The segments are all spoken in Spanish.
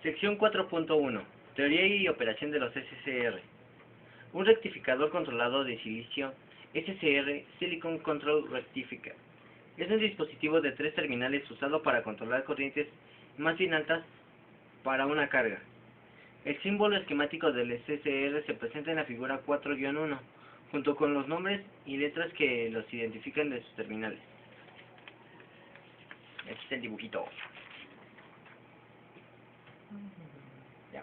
Sección 4.1. Teoría y operación de los SCR. Un rectificador controlado de silicio SCR, Silicon Control Rectifier, es un dispositivo de 3 terminales usado para controlar corrientes más bien altas para una carga. El símbolo esquemático del SCR se presenta en la figura 4-1, junto con los nombres y letras que los identifican de sus terminales. Este es el dibujito. Ya.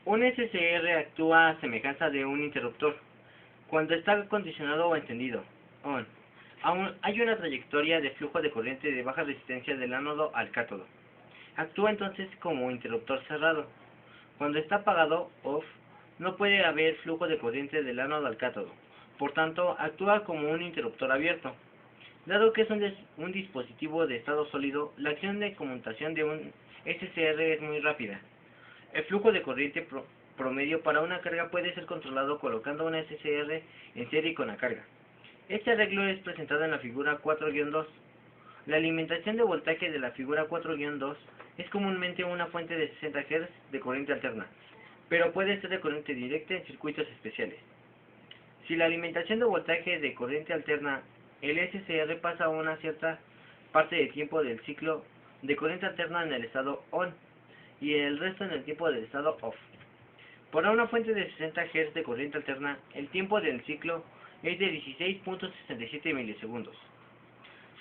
Un SCR actúa a semejanza de un interruptor cuando está acondicionado o encendido, on. Aún hay una trayectoria de flujo de corriente de baja resistencia del ánodo al cátodo. Actúa entonces como interruptor cerrado. Cuando está apagado, off, no puede haber flujo de corriente del ánodo al cátodo. Por tanto, actúa como un interruptor abierto. Dado que es un dispositivo de estado sólido, la acción de conmutación de un SCR es muy rápida. El flujo de corriente promedio para una carga puede ser controlado colocando una SCR en serie con la carga. Este arreglo es presentado en la figura 4-2. La alimentación de voltaje de la figura 4-2 es comúnmente una fuente de 60 Hz de corriente alterna, pero puede ser de corriente directa en circuitos especiales. Si la alimentación de voltaje de corriente alterna, el SCR pasa una cierta parte del tiempo del ciclo de corriente alterna en el estado ON y el resto en el tiempo del estado OFF. Para una fuente de 60 Hz de corriente alterna, el tiempo del ciclo es de 16.67 milisegundos.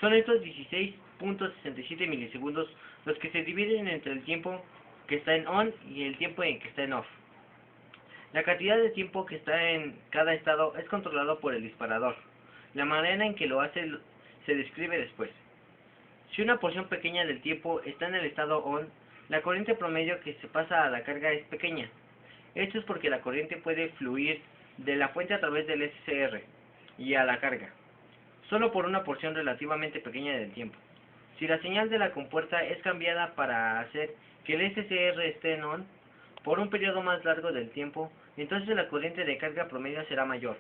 Son estos 16.67 milisegundos los que se dividen entre el tiempo que está en ON y el tiempo en que está en OFF. La cantidad de tiempo que está en cada estado es controlado por el disparador. La manera en que lo hace se describe después. Si una porción pequeña del tiempo está en el estado ON, la corriente promedio que se pasa a la carga es pequeña. Esto es porque la corriente puede fluir de la fuente a través del SCR y a la carga, solo por una porción relativamente pequeña del tiempo. Si la señal de la compuerta es cambiada para hacer que el SCR esté en ON por un periodo más largo del tiempo, entonces la corriente de carga promedio será mayor.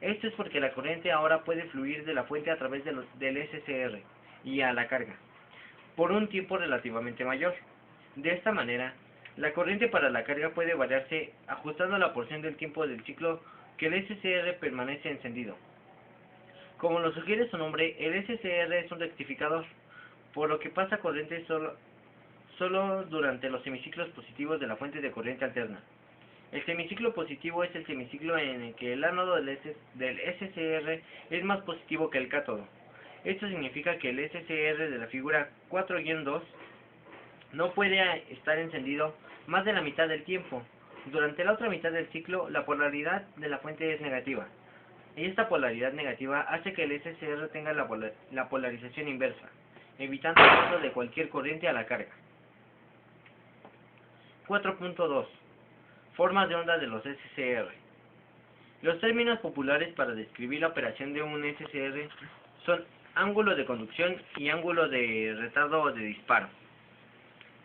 Esto es porque la corriente ahora puede fluir de la fuente a través del SCR y a la carga, por un tiempo relativamente mayor. De esta manera, la corriente para la carga puede variarse ajustando la porción del tiempo del ciclo que el SCR permanece encendido. Como lo sugiere su nombre, el SCR es un rectificador, por lo que pasa corriente solo durante los semiciclos positivos de la fuente de corriente alterna. El semiciclo positivo es el semiciclo en el que el ánodo del SCR es más positivo que el cátodo. Esto significa que el SCR de la figura 4-2 no puede estar encendido más de la mitad del tiempo. Durante la otra mitad del ciclo, la polaridad de la fuente es negativa. Y esta polaridad negativa hace que el SCR tenga la polarización inversa, evitando el paso de cualquier corriente a la carga. 4.2. Formas de onda de los SCR. Los términos populares para describir la operación de un SCR son ángulo de conducción y ángulo de retardo o de disparo.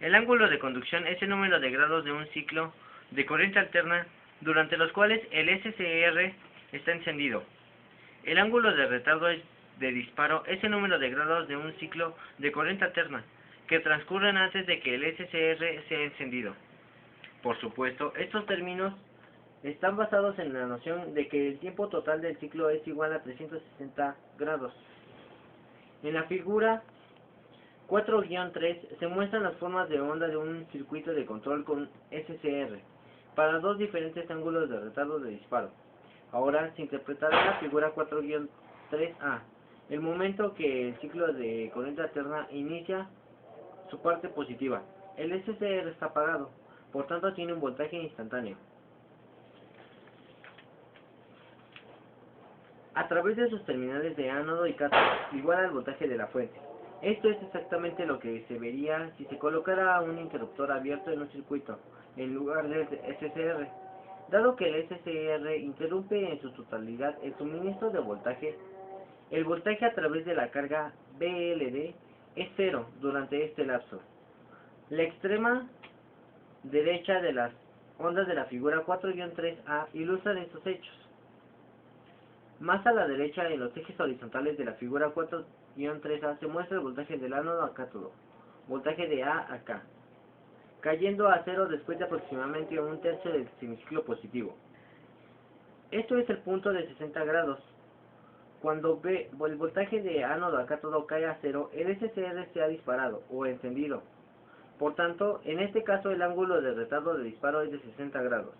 El ángulo de conducción es el número de grados de un ciclo de corriente alterna durante los cuales el SCR está encendido. El ángulo de retardo de disparo es el número de grados de un ciclo de corriente alterna que transcurren antes de que el SCR sea encendido. Por supuesto, estos términos están basados en la noción de que el tiempo total del ciclo es igual a 360 grados. En la figura 4-3 se muestran las formas de onda de un circuito de control con SCR para dos diferentes ángulos de retardo de disparo. Ahora se interpretará la figura 4-3A, el momento que el ciclo de corriente alterna inicia su parte positiva. El SCR está apagado, por tanto tiene un voltaje instantáneo a través de sus terminales de ánodo y cátodo, igual al voltaje de la fuente. Esto es exactamente lo que se vería si se colocara un interruptor abierto en un circuito, en lugar del SCR. Dado que el SCR interrumpe en su totalidad el suministro de voltaje, el voltaje a través de la carga VLD es cero durante este lapso. La extrema derecha de las ondas de la figura 4-3A ilustran estos hechos. Más a la derecha, en los ejes horizontales de la figura 4-3A, se muestra el voltaje del ánodo a cátodo. voltaje de A a K, cayendo a cero después de aproximadamente un tercio del semiciclo positivo. Esto es el punto de 60 grados. Cuando el voltaje de ánodo a cátodo cae a cero, el SCR se ha disparado o encendido. Por tanto, en este caso el ángulo de retardo de disparo es de 60 grados.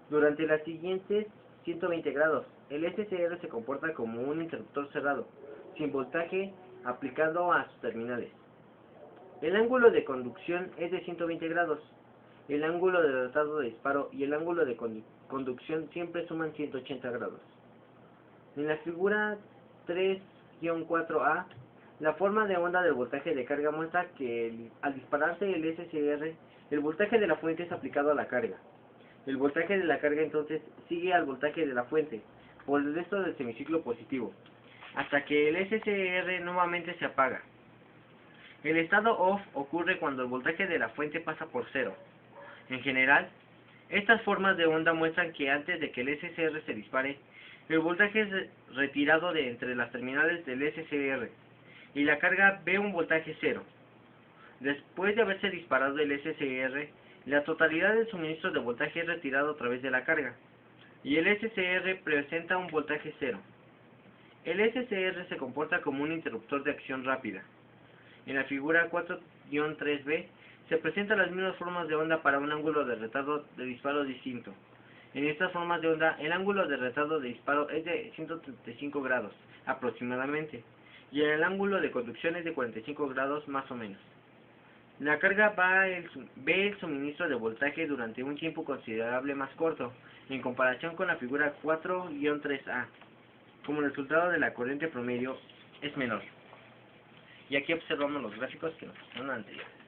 Durante las siguientes 120 grados, el SCR se comporta como un interruptor cerrado, sin voltaje aplicado a sus terminales. El ángulo de conducción es de 120 grados. El ángulo de retardo de disparo y el ángulo de conducción siempre suman 180 grados. En la figura 3-4A, la forma de onda del voltaje de carga muestra que al dispararse el SCR, el voltaje de la fuente es aplicado a la carga. El voltaje de la carga entonces sigue al voltaje de la fuente por el resto del semiciclo positivo, hasta que el SCR nuevamente se apaga. El estado off ocurre cuando el voltaje de la fuente pasa por cero. En general, estas formas de onda muestran que antes de que el SCR se dispare, el voltaje es retirado de entre las terminales del SCR y la carga ve un voltaje cero. Después de haberse disparado el SCR, la totalidad del suministro de voltaje es retirado a través de la carga, y el SCR presenta un voltaje cero. El SCR se comporta como un interruptor de acción rápida. En la figura 4-3b se presentan las mismas formas de onda para un ángulo de retardo de disparo distinto. En estas formas de onda, el ángulo de retardo de disparo es de 135 grados, aproximadamente, y el ángulo de conducción es de 45 grados más o menos. La carga ve el suministro de voltaje durante un tiempo considerable más corto, en comparación con la figura 4-3A. Como resultado de la corriente promedio es menor. Y aquí observamos los gráficos que nos mostraron anteriormente.